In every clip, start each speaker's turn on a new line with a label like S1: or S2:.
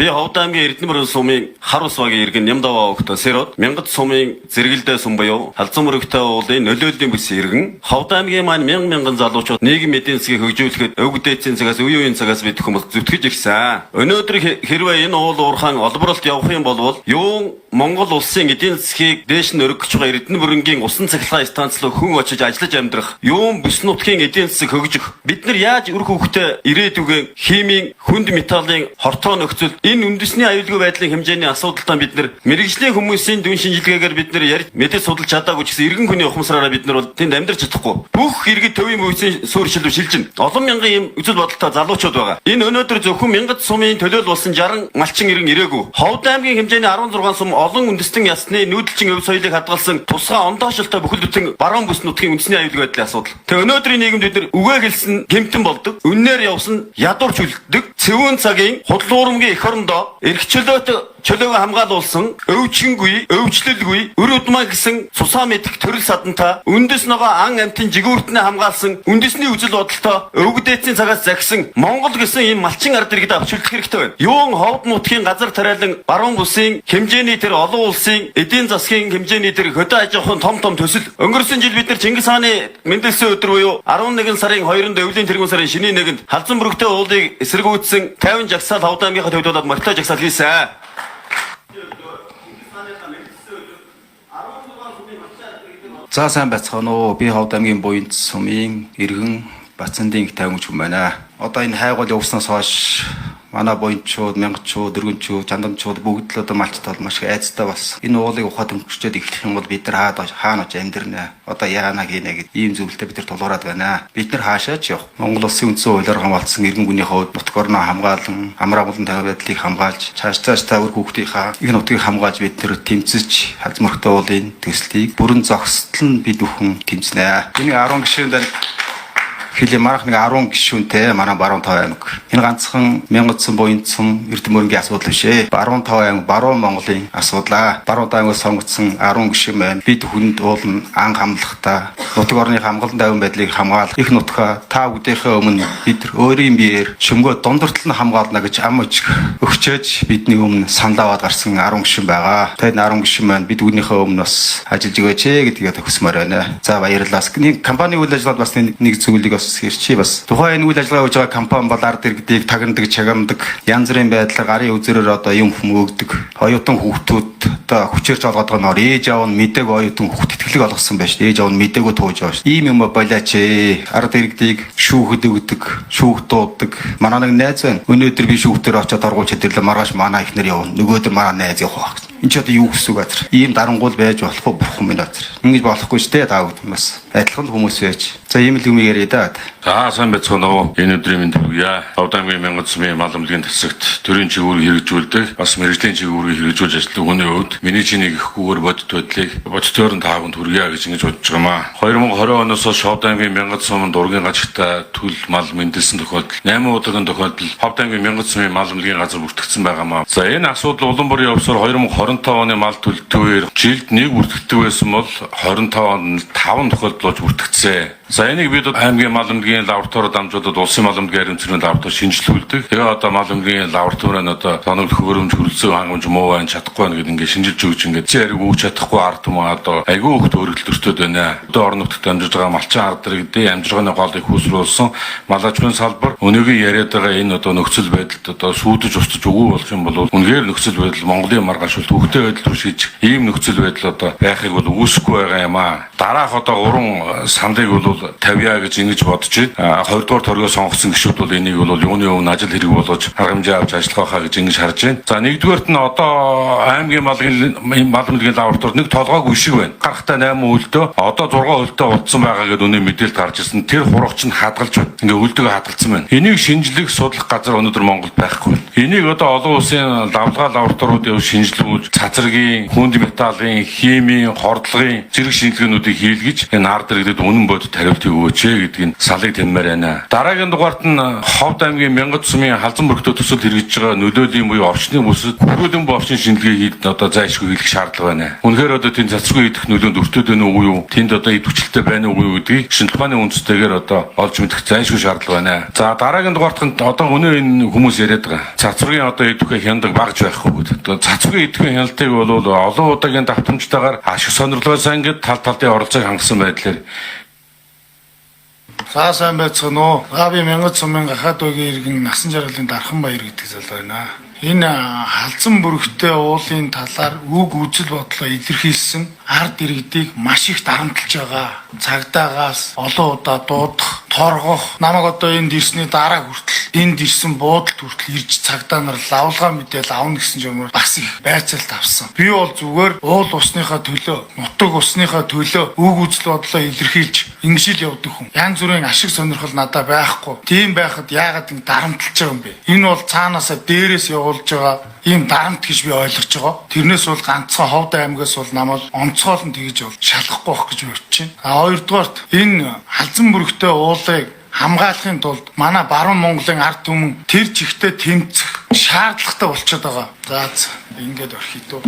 S1: Би Ховд аймгийн Эрдэнэбөрөн сумын хар ус багийн иргэн Нямдаваа өгтө Сэрод мянгат сумын зэрэгэлдээ сум буюу Халзан мөрөгтэй уулын нөлөөллийн бүс иргэн Ховд аймгийн маань мянган залуучууд нийгэм эдийн засгийг хөгжүүлэхэд өв дээдсийн цагаас үе үеийн цагаас бид хүмүүс зүтгэж ирсэн. Өнөөдөр хэрвээ энэ уул уурхаан олборлолт явах юм бол юун Монгол улсын эдийн засгийг дээш нь өргөж байгаа Эрдэнэбөрөнгийн усан цахилгаан станцлог хүн очиж ажиллаж амьдрах, юун бүс нутгийн эдийн засаг хөгжих. Бид нар яаж үр хөвгтөө ирээдүгэн химийн, хүнд металлын хортоо нөхцөл энэ үндэсний аюулгүй байдлын хэмжээний асуудалтай бид нар мэрэгжлийн хүмүүсийн дүн шинжилгээгээр бид нар ярьж мэдээ судалж чадаагүй ч гэсэн иргэн хүний ухамсараараа бид нар бол тэнд амьдрч чадахгүй. Бүх иргэд төвийн мөвсийн суурьшилв шилжин. Олон мянган ийм үзэл бодолтой залуучууд байгаа. Энэ өнөөдөр зөвхөн мянгат сумын төлөөл болсон 60 малчин иргэн ирээгүй. Ховд аймгийн хэмжээний 16 сум олон үндэстэн ясны нүүдэлчин өв соёлыг хадгалсан тусгай ондоошилтой бүхэл бүтэн баруун бүс нутгийн үндэсний аюулгүй байдлын асуудал. Тэгээ өнөөдрийн нийгэмд бид нар үгээ хэлсэн гэмтэн болдог, үннээр явсан ядуурч үлддэг, цэвүүн цагийн худлуурамгийн эх орондоо эрх чөлөөгөө хамгаалуулсан өвчгөнгүй, өвчлөлгүй, өр удмаа гэсэн цусаа мэдэх төрөл садантай үндэс ногоо ан амтын жигүүртнээ хамгаалсан үндэсний үжил бодолтой өвгдээцийн цагаас загсан Монгол гэсэн ийм малчин ард иргэд авч үлдэх хэрэгтэй байна. Юун Ховд нутгийн газар тариалан баруун бүсийн хэмжээний тэр олон улсын эдийн засгийн хэмжээний тэр хөдөө аж ахуйн том төсөл өнгөрсөн жил бид нар Чингис хааны мэндэлсэн өдөр буюу 11 сарын 2-нд өвлийн тэргуун сарын шинийн 1-нд Халзан мөрөгтэй уулыг эсэргүүцсэн 50 жагсаал Ховд аймгийнхаа төвд болоод морьтой жагсаал хийсэн.
S2: За сайн байцгаана уу. Би Ховд аймгийн Буянт сумын иргэн Бацандын их тайван хүн байна. Одоо энэ хайгуул явснаас хойш манай буянчууд, мянгачууд, өргөнчүүд, жандамчууд бүгд л одоо малчтай бол маш их айцтай болсон. Энэ уулыг ухаад өнгөрчөөд эхлэх юм бол бид нар хаана очиж амьдрнаа. Одоо яана гинэ гэд ийм зөвлөлтөд бид нар тулгуураад байна. Бид нар хаашаач явах. Монгол улсын үндсэн хуулиар хамгаалсан иргэн хүний хувьд нутгорноо хамгаалan, амрагуулын тавь байдлыг хамгаалж, цааш та үр хүүхдийнхаа их нутгийг хамгаалж бид нар тэмцэж Халзан мөрөгтэй уулын төслийг бүрэн зогсдол нь бид бүхэн тэмцэнэ. Энийг 10 гишүүнд хэлээ марах нэг 10 гишүүнтэй манай баруун тав аймаг. Энэ ганцхан мянгат сум буянт сум Эрдэнэбөрөнгийн асуудал биш ээ. Баруун тав аймаг, баруун Монголын асуудлаа. Баруун тав аймагаас сонгогдсон 10 гишүүн байна. Бид хүнд уулна ан хамлахтаа нутаг орны хамгаалалт тайван байдлыг хамгаалах их нутгаа та бүдийнхээ өмнө бид өөрийн биеэр шөмгөө дундартал нь хамгаална гэж ам өчг өгчөөж бидний өмнө санал аваад гарсан 10 гишүүн байгаа. Тэгээд 10 гишүүн маань бид үүнийхээ өмнө бас ажиллаж өгөөч гэдгийг төгсмөр байна. За баярлалаа. Нэг компани үйл ажиллагаанд бас нэг зүйлийг хэрчи бас тухайн энэ үйл ажиллагаа хийж байгаа компани бол ард иргэдийг тагнадаг, чагамдаг, янз бүрийн байдлаар гарын үзрээр одоо юм хүмүүгдэг. Оюутан хүүхдүүд одоо хүчээрч олгоод байгаа нөр ээж аав нь мдэггүй оюутан хүүхд итгэлэг олгосон байж. Ээж аав нь мдэггүй тууж байгаа ш. Ийм юм болооч ээ. Ард иргэдийг шүүхэд өгдөг, шүүхтууддаг. Манай нэг найз байна. Өнөөдөр би шүүхтээр очиод оргуулж хэдэрлээ маргааш манай ихнэр явна. Нөгөөдөр манай найз явах байх. Энд ч одоо юу гэсэн үг газар. Ийм дарангуул байж болохгүй бурхан минь газар. Ингэж болохгүй ч дээ таа гэдэг бас. Адилхан хүмүүс байж. За ийм л юм яриа даа.
S3: За сайн байцгаана уу. Энэ өдрийн мэнд хүргье. Ховд аймгийн мянгат сумын мал амлгийн тасагт төрийн чиглэлийг хэрэгжүүлдэг, бас мэрэгжлийн чиглэлийг хэрэгжүүлж ажилладаг хүний хувьд миний чинийг ихгүйгээр бодит байдлыг бодитоор нь таавд хүргье гэж ингэж бодож байгаа юм аа. 2020 оноос хойш Ховд аймгийн мянгат сумын дургийн гажигтай төл мал мэндэлсэн тохиолдол 8 удаагийн тохиолдол Ховд аймгийн мянгат сумын мал амлгийн газар бүртгэгдсэн байгаа маа. За энэ асуудал улам бүрийн явсаар 2025 оны мал төлөлтөөр жилд нэг бүртгэгддэг байсан бол 25 онд 5 тохиолдол бүртгэгдсэн. За энийг бид аймгийн мал амлгийн лаборатори дамжуулаад улсын мал амлгийн хариуцлагын лаборатори шинжилүүлдэг. Тэгээ одоо мал амлгийн лабораторийн одоо тоног хөрөмж хөрөлцөө хангамж муу байна чадахгүй байна гэдэг ингээд шинжилж өгч ингээд зэрэг үүч чадахгүй ард юм одоо айгүй хөвгт өргөлтөртөд байна. Одоо орон нутагт дамжиж байгаа малчин ард иргэдээ амжиргааны гол их үүсрүүлсэн мал аж ахуйн салбар өнөөгийн яриад байгаа энэ одоо нөхцөл байдалд одоо сүйдэж устж өгөө болох юм бол үнэхээр нөхцөл байдал Монголын маргаашуулт хөвгтэй байдал руу шийдэж ийм нөхцөл байдал одоо байхыг бол үүсэхгүй байгаа юм аа. Дараах одоо 3 сандыг бол тавья гэж ингэж бодож байна. 2 дугаар торгоо сонгосон гишүүд бол энийг бол юуны өмнө ажил хэрэг болгож арга хэмжээ авч ажиллах байхаа гэж ингэж харж байна. За нэгдүгээрт нь одоо аймгийн мал амлгийн лабораторид нэг толгойг шиг байна. Гарахтаа 8 үлдөө одоо 6 үлдөө болцсон байгаа гэдэг үнэ мэдээлэл гарч ирсэн. Тэр хурагч нь хадгалж байна. Ингээ үлдөөг хадгалсан байна. Энийг шинжлэх судлах газар өнөөдөр Монголд байхгүй байна. Энийг одоо олон улсын давлгаа лабораториуд шинжилүүлж цацрагийн, хүнд металлын, химийн, хордлогын зэрэг шинжилгээнүүдийг хийлгэж энэ ард иргэдэд үнэн бодит хариултыг өгөөч гэдгийг салыг тэммээр байна. Дараагийн дугаарт нь Ховд аймгийн Мянгат сумын халзан бүрхтөө төсөл хэрэгжиж байгаа нөлөөлийн буюу орчны бүсэд хүрээлэн буй орчин шинжилгээг хийд одоо зайлшгүй хийх шаардлага байна. Үнэхээр одоо тэнд цацраггүй идэх нөлөөнд өртөөд байна уу юу? Тэнд одоо идэвхжэлтэй байна уу юу гэдгийг шинжлэх ухааны үндстэйгээр одоо олж мэдэх зайлшгүй шаардлага байна. За дараагийн дугаарт нь одоо өнөө энэ хүмүүс яриад байгаа. Цацрагийн одоо идэвхээ хяндаг багж байхгүй гэдэг. Одоо цацрагийн идэвхээ хяналтыг бол олон удаагийн давтамжтайгаар ашиг сонирхолтой ингээд тал талын оролцоог хангасан байдлаар
S4: За сайн байцгаана уу. Би Мянгат сумын гахаад үеийн иргэн насан жаргалын Дархан баяр гэдэг залуу байна. Энэ халзан бүрэгтэй уулын талаар үг үзэл бодлоо илэрхийлсэн ард иргэдийг маш их дарамтлж байгаа. Цагдаагаас олон удаа дуудах, торгох, намайг одоо энд ирсний дараа хүртэл энд ирсэн буудалд хүртэл ирж цагдаа нар лавлгаа мэдээл авна гэсэн юмор бас их байцаалт авсан. Би бол зүгээр уул усныхаа төлөө, нутаг усныхаа төлөө үг үзэл бодлоо илэрхийлж ингэж л явдаг хүн. Янз бүрийн ашиг сонирхол надад байхгүй. Тийм байхад яагаад ингэ дарамтлж байгаа юм бэ? Энэ бол цаанаасаа дээрээс явуулж байгаа ийм дарамт гэж би ойлгож байгаа. Тэрнээс бол ганцхан Ховд аймгаас бол намайг онцгойлон тэгж бол шалгахгүй байх гэж бодож байна. Хоёрдугаарт энэ халзан бүрэгтэй уулыг хамгаалахын тулд манай баруун Монголын ард түмэн тэр чигтээ тэмцэх шаардлагатай болчиход байгаа. За ингээд орхий дөө.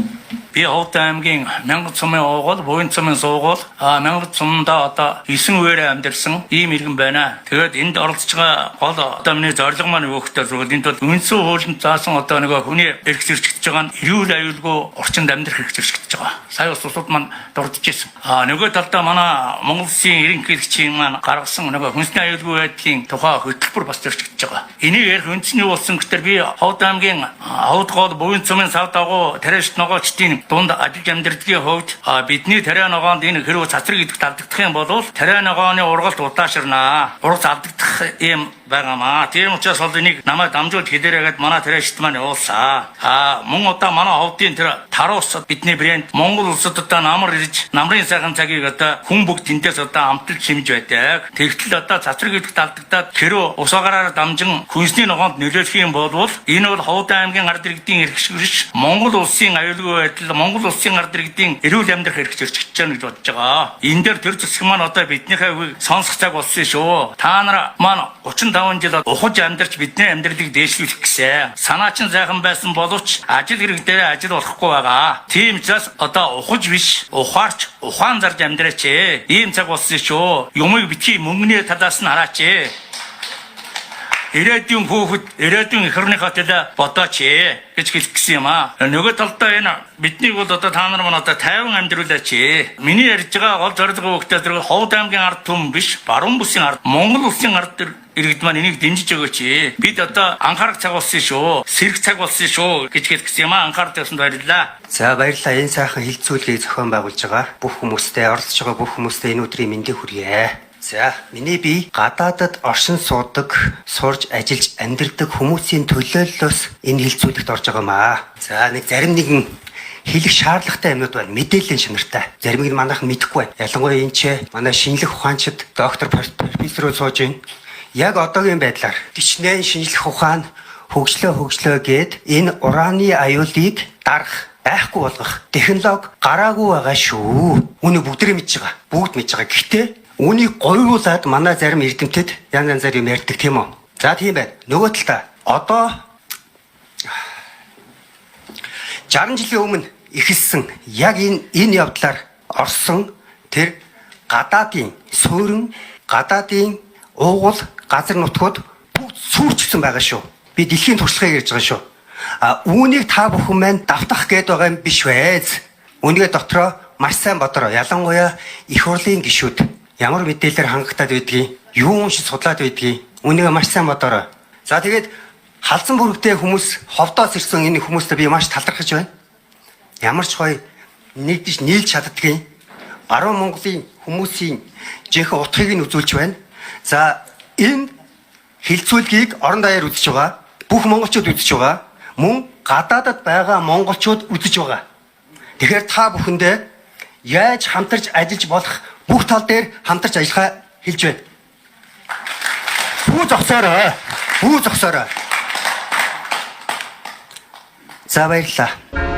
S5: Би Ховд аймгийн Мянгат сумын уугуул, Буян сумын суугуул, Мянгат сумда одоо 9 үеэрээ амьдарсан ийм иргэн байна. Тэгээд энд оролцож байгаа гол одоо миний зорилго маань юу гэхээр зүгээр энд бол үндсэн хуулинд заасан одоо нэг хүний эрх зөрчигдөж байгаа нь эрүүл аюулгүй орчинд амьдрах эрх зөрчигдөж байгаа. Сая ус усууд маань дурдж ирсэн. Нөгөө талдаа манай Монгол Улсын ерөнхийлөгчийн маань гаргасан нэг хүнсний аюулгүй байдлын тухай хөтөлбөр бас зөрчигдөж байгаа. Энийг ярих үндэс нь юу болсон гэхээр би Ховд аймгийн Ховд гол Буян сумын сав дагуу тариач ногоочдын дунд ажиллаж амьдралдгийн хувьд бидний тариа ногоонд энэ хэрэг цацраг идэх алдагдах юм бол тариа ногооны ургалт удаашрнаа. Ургац алдагдах юм байгаамаа. Тийм учраас бол энийг намайг дамжуулж хэлээрээгээд манай тариачд маань явуулсан. Мөн одоо манай Ховдын тэр Тарус бидний брэнд Монгол улсад одоо намар ирж намрын сайхан цагийг одоо хүн бүгд тэндээс одоо амталж шимж байдаг. Тэгтэл одоо цацраг идэх алдагдаад хэрэг усаагараар дамжин хүнсний ногоонд нөлөөлөх юм бол энэ бол Ховд аймгийн ард иргэдийн эрх шигрэж Монгол улсын аюулгүй байдал Монгол улсын ард иргэдийн эрүүл амьдрах эрх зөрчигдөж байна гэж бодож байгаа. Энэ дээр тэр зэсэг маань одоо биднийхээ үгийг сонсох цаг болсон шүү. Та нар маань 35 жил ухаж амьдарч бидний амьдралыг дээшлүүлэх гэсэн санаа чинь сайхан байсан боловч ажил хэрэг дээр ажил болохгүй байгаа. Тийм учраас одоо ухаж биш, ухаарч, ухаан зарж амьдраач. Ийм цаг болсон шүү. Юмыг битгий мөнгөний талаас нь хараач. Ирээдүйн хүүхэд, ирээдүйн эх орныхоо төлөө бодооч гэж хэлэх гэсэн юм аа. Нөгөө талдаа энэ биднийг бол одоо та нар маань одоо тайван амьдруулаач. Миний ярьж байгаа гол зорилго өгөхтэй зэрэг Ховд аймгийн ард түмэн биш, баруун бүсийн ард, Монгол улсын ард иргэд маань энийг дэмжиж өгөөч. Бид одоо анхаарах цаг болсон шүү. Сэрэх цаг болсон шүү гэж хэлэх гэсэн юм аа. Анхаарал тавьсанд баярлалаа.
S6: За баярлалаа. Энэ сайхан хилцүүлгийг зохион байгуулж байгаа бүх хүмүүстээ, оролцож байгаа бүх хүмүүстээ энэ өдрийн мэндийг хүргье. За, миний бие гадаадад оршин суудаг, сурж ажиллаж амьдардаг хүмүүсийн төлөөллөөс энэ хилцүүлэгт орж байгаамаа. За, зарим нэгэн хэлэх шаардлагатай юмнууд байна. Мэдээллийн чанартай. Заримыг нь манайхан мэдэхгүй байна. Ялангуяа энэ ч манай шинжлэх ухаанчид доктор профессор сууж байна. Яг одоогийн байдлаар 49 шинжлэх ухаан хөгжлөө гэд энэ ураны аюулыг дарах байхгүй болгох технологи гараагүй байгаа шүү. Үүнийг бүгдээ мэдж байгаа. Бүгд мэдж байгаа. Гэхдээ үүнийг гоёруулад манай зарим эрдэмтэд янз бүр юм ярьдаг тийм үү? За тийм байна. Нөгөө талдаа одоо 60 жилийн өмнө ихэлсэн яг энэ явдлаар орсон тэр гадаадын суурин, гадаадын уугуул, газар нутгууд бүгд сүрчсэн байгаа шүү. Би дэлхийн туршлагыг ярьж байгаа шүү. Үүнийг та бүхэн маань давтах гээд байгаа юм биш вэ? Үүнийгээ дотроо маш сайн бодороо. Ялангуяа их хурлын гишүүд ямар мэдээлэлээр хангалтад байдгийг, юу уншиж судлаад байдгийг үнийг маш сайн бодорой. За тэгээд халзан бүрэгтэй хүмүүс Ховдоос ирсэн энэ хүмүүстэй би маш талархаж байна. Ямар ч гоё нийлж чаддгийн баруун Монголын хүмүүсийн жинхэнэ утгыг нь үзүүлж байна. За энэ хилцүүлгийг орон даяар үзэж байгаа. Бүх монголчууд үзэж байгаа. Мөн гадаадад байгаа монголчууд үзэж байгаа. Тэгэхээр та бүхэндээ яаж хамтарч ажиллаж болох бүх тал дээр хамтарч ажиллахаа хэлж байна. Бүү зогсоорой. За баярлалаа.